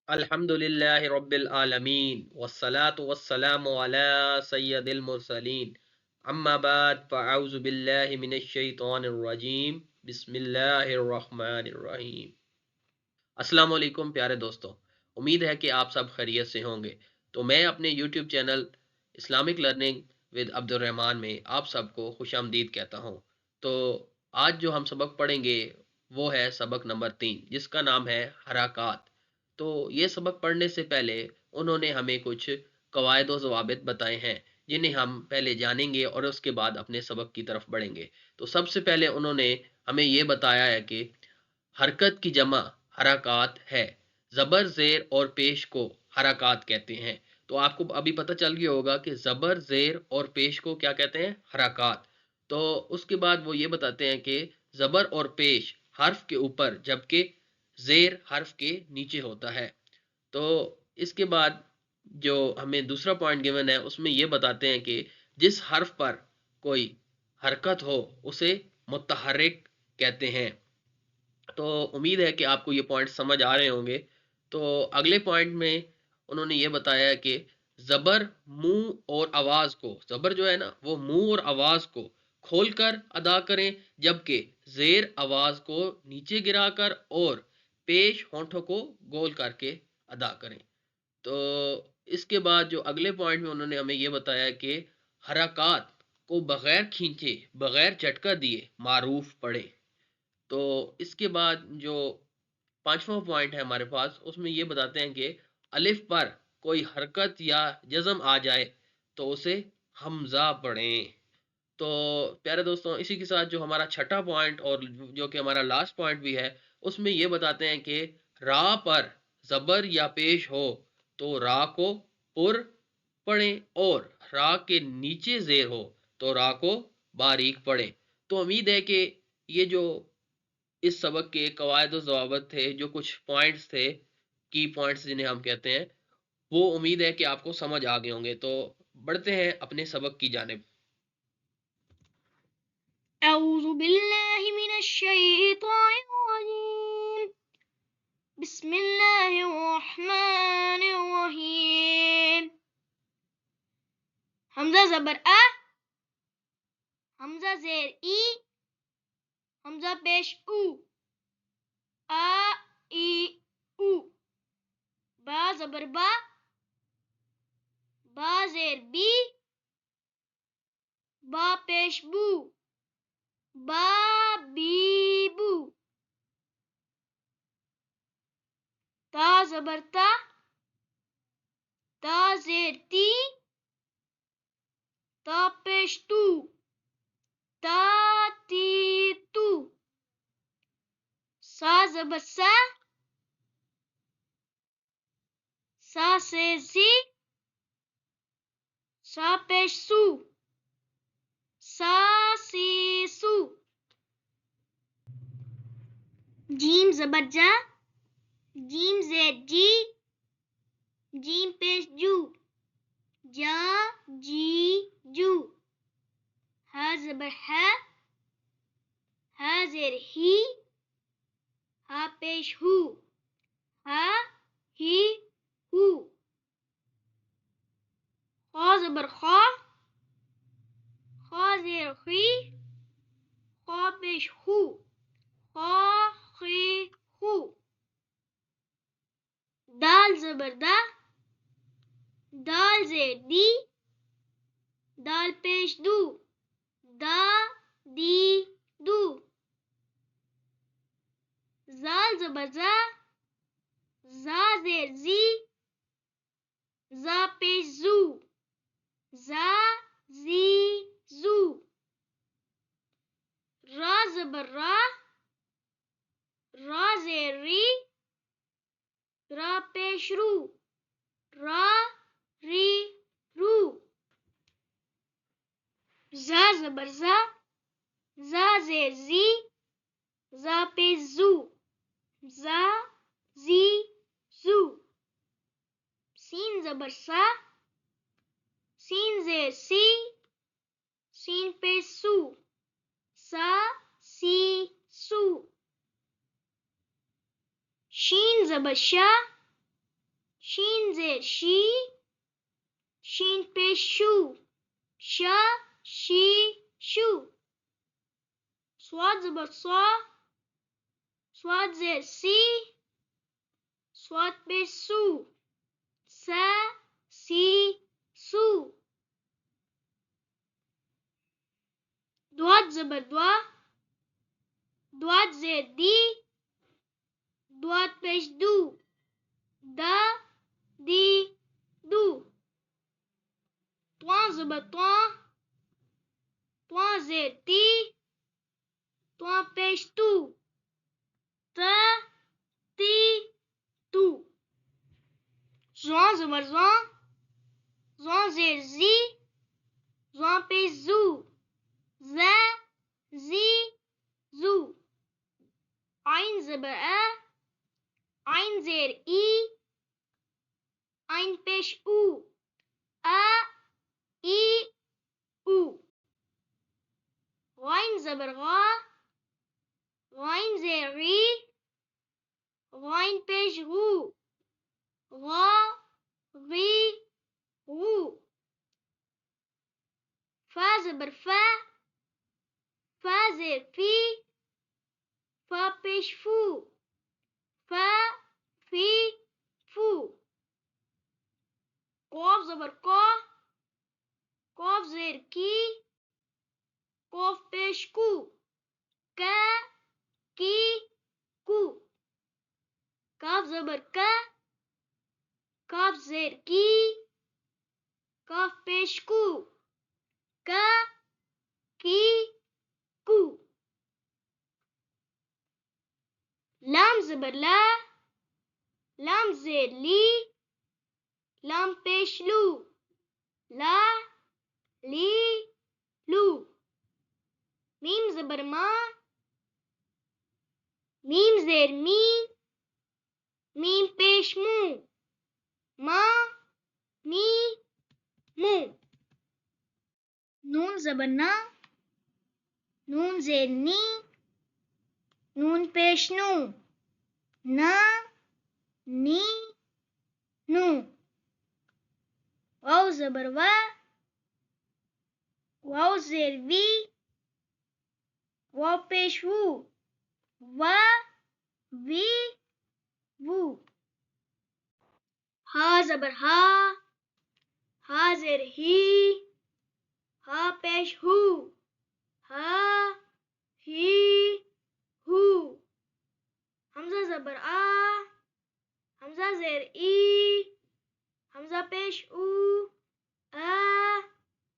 अल्हम्दुलिल्लाहि रब्बिल आलमीन वस्सलातु वस्सलामु अला सय्यदिल मुरसलीन अम्मा बाद फ़अऊज़ु बिल्लाहि मिनश शैतानिर रजीम बिस्मिल्लाहिर रहमानिर रहीम। अस्सलाम वालेकुम प्यारे दोस्तों, उम्मीद है कि आप सब खैरियत से होंगे। तो मैं अपने YouTube channel Islamic learning with Abdul Rahman में आप सबको खुशामदीद कहता हूँ। तो आज जो हम सबक पढ़ेंगे वो है सबक नंबर 3, जिसका नाम है हरकत। तो ये सबक पढ़ने से पहले उन्होंने हमें कुछ कवायद व ज़वाबित बताए हैं, जिन्हें हम पहले जानेंगे और उसके बाद अपने सबक की तरफ बढ़ेंगे। तो सबसे पहले उन्होंने हमें ये बताया है कि हरकत की जमा हरकत है। ज़बर, ज़ेर और पेश को हरकत कहते हैं। तो आपको अभी पता चल गया होगा कि ज़बर, ज़ेर और पेश को क्या कहते हैं? हरकत। तो उसके बाद वो ये बताते हैं कि ज़बर और पेश हर्फ के ऊपर, जबकि ज़ेर हर्फ के नीचे होता है। तो इसके बाद जो हमें दूसरा पॉइंट गिवन है उसमें ये बताते हैं कि जिस हर्फ पर कोई हरकत हो उसे मुतहर्रिक कहते हैं। तो उम्मीद है कि आपको ये पॉइंट समझ आ रहे होंगे। तो अगले पॉइंट में उन्होंने ये बताया कि ज़बर मुंह और आवाज़ को, ज़बर जो है ना वो मुंह और आवाज़ को खोलकर अदा करें, जबकि ज़ेर आवाज़ को नीचे गिराकर और पेश होंठों को गोल करके अदा करें। तो इसके बाद जो अगले पॉइंट में उन्होंने हमें ये बताया कि हरकत को बगैर खींचे, बगैर झटका दिए मारूफ पढ़ें। तो इसके बाद जो पांचवा पॉइंट है हमारे पास, उसमें ये बताते हैं कि अलिफ पर कोई हरकत या जज़म आ जाए तो उसे हमजा पढ़ें। तो प्यारे दोस्तों, इसी के साथ जो हमारा छठा पॉइंट और जो कि हमारा लास्ट पॉइंट भी है, उसमें ये बताते हैं कि रा पर ज़बर या पेश हो तो रा को पुर पढ़ें, और रा के नीचे ज़ेर हो तो रा को बारीक पढ़ें। तो उम्मीद है कि ये जो इस सबक के कवायद और ज़वाबित थे, जो कुछ पॉइंट्स थे, की पॉइंट्स जिन्हें हम कहते हैं, वो उम्मीद है कि आपको समझ आ गए होंगे। तो बढ़ते हैं अपने सबक की जानिब। अऊज़ु बिल्लाहि मिनश शैतानिर रजीम। बिस्मिल्लाहिर रहमानिर रहीम। हमजा ज़बर अ, हमजा ज़ेर ई, हमजा पेश उ, आ ई उ। बा ज़बर बा, बा ज़ेर बी, बा पेश बू, बा बी बू। ता ज़बर ता, ता ज़ेर ती, ता पेश तू, ता ती तू। सा ज़बर सा, सा से ज़ी, सा पेश सू, सा सी सू। जीम ज़बर जा, जीम ज़ेर जी, जीम पेश जू, जा जी जू। हा ज़बर हा, हा ज़ेर ही, हा पेश हू, हा ही हू। खा ज़बर खा, खा ज़ेर खी, खा पेश खू, खा खी खू। दाल ज़बर दा, दाल ज़ेर दी, दाल पेश दू, दा दी दू। ज़ाल ज़बर ज़ा, ज़ा ज़ेर ज़ी, ज़ा पेश ज़ू, ज़ा ज़ी ज़ू। रा ज़बर रा, रा ज़ेर री, रा पेश रू, रा री रू। ज़ा ज़बर ज़ा, ज़ा ज़ेर ज़ी, ज़ा पेश ज़ू, ज़ा ज़ी ज़ू। सीन ज़बर सा, सीन ज़ेर सी, सीन पेश सू, सा सी सू। शीन ज़बर शा, شین زیر شی شین پیش شو شا شی شو صاد زبر صا صاد زیر سی صاد پیش سو سا سی سو دواد زبر دوا دواد زیر دی دواد پیش دو دا دی دو توان زبر توان توان زیر تی توان پیش تو تا تی تو زوان زبر زوان زوان زیر زی زوان پیش زو زا زی زو عین زبر عین زیر ای عین پیش او ای او غین زبر غین زیر غی غین پیش غو غا غی غو فا زبر فا زیر فی فا پیش فو فا فی فو قاف زبر قاف زیر کی قاف پیش کو کا کی کو کاف زبر کاف زیر کی کاف پیش کو کا کی کو لام زبر لام زیر لی لام پیش لو لا لی لو میم زبر میم زیر می میم پیش مو ما می مو نون زبر نون زیر نی نون پیش نو نا نی نو واو زبر واو زیر وی واو پیش وو وا وی وو ہا زبر ہا زیر ہی ہا پیش ہو ہا ہی ہو حمزہ زبر حمزہ زیر ای حمزہ پیش او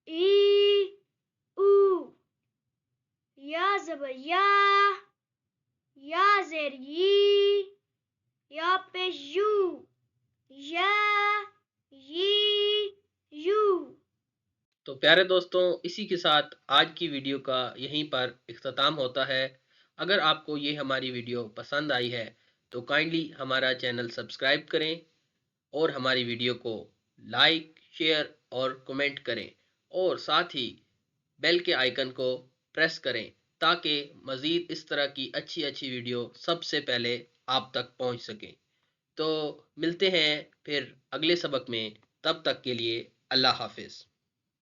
ای او یا زبر یا زیر یی یا پیش یو یا یی یو تو پیارے دوستوں، اسی کے ساتھ آج کی ویڈیو کا یہیں پر اختتام ہوتا ہے۔ اگر آپ کو یہ ہماری ویڈیو پسند آئی ہے تو کائنڈلی ہمارا چینل سبسکرائب کریں اور ہماری ویڈیو کو لائک، شیئر اور کمنٹ کریں، اور ساتھ ہی بیل کے آئیکن کو پریس کریں تاکہ مزید اس طرح کی اچھی ویڈیو سب سے پہلے آپ تک پہنچ سکیں۔ تو ملتے ہیں پھر اگلے سبق میں، تب تک کے لیے اللہ حافظ۔